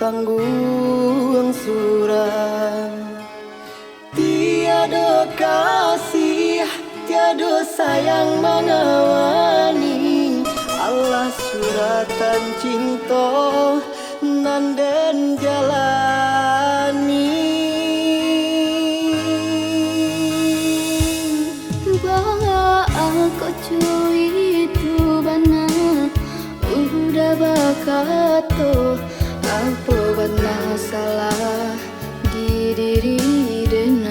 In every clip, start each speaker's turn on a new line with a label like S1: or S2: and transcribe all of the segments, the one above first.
S1: tanggung suram. Tiada kasih, tiada sayang mengawani. Allah suratan cinta nanden jalani.
S2: Bahwa aku cuy itu bana udah bakato apa bana salah di diri denai.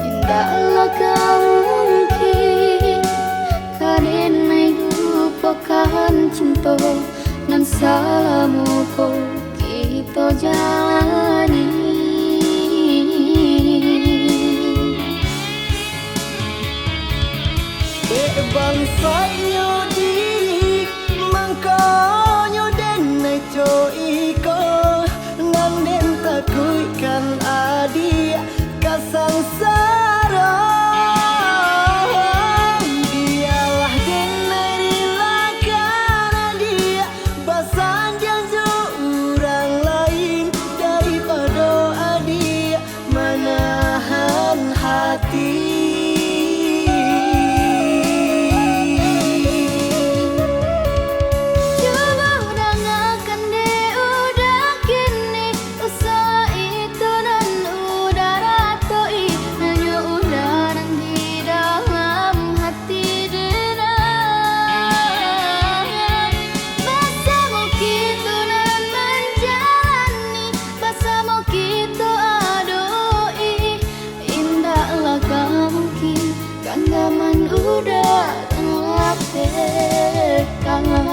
S2: Indahlah kau mungkin karena lupakan cinta nan salamu kau kita jalani.
S1: Bangsanya diri mangkanya denai coiko nanden takuikan adik kasangsara. Dialah denai rilakan adik basan janju orang lain daripada adik menahan hati. Zaman udah terlatih kangen.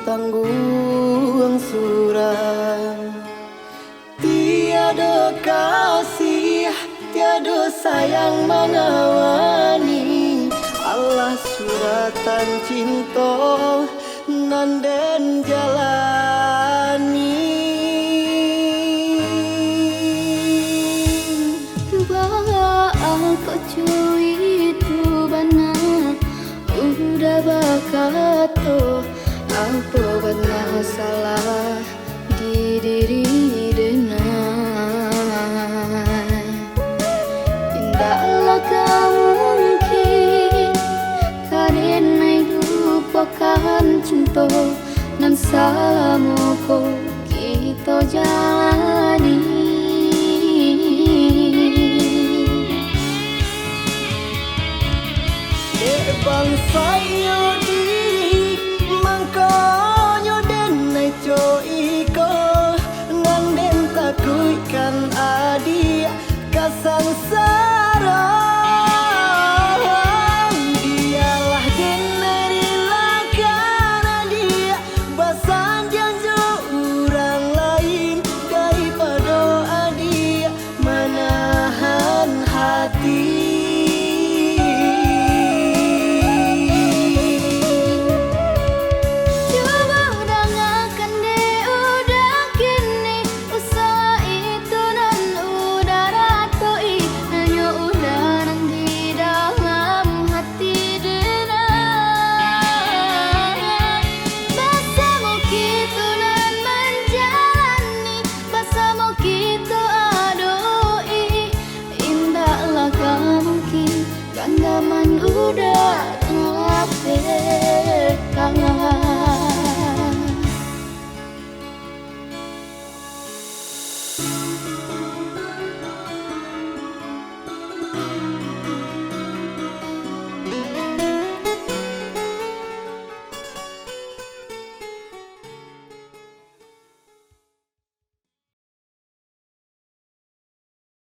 S1: Tanggung suram. Tiada kasih, tiada sayang mengawani. Allah suratan cinta nanden jalani.
S2: Bahwa aku cuy itu bana udah bakato apa benar salah di diri denai. Indahlah kau mungkin karena lupakan cinta nan salamu kau kita jalani.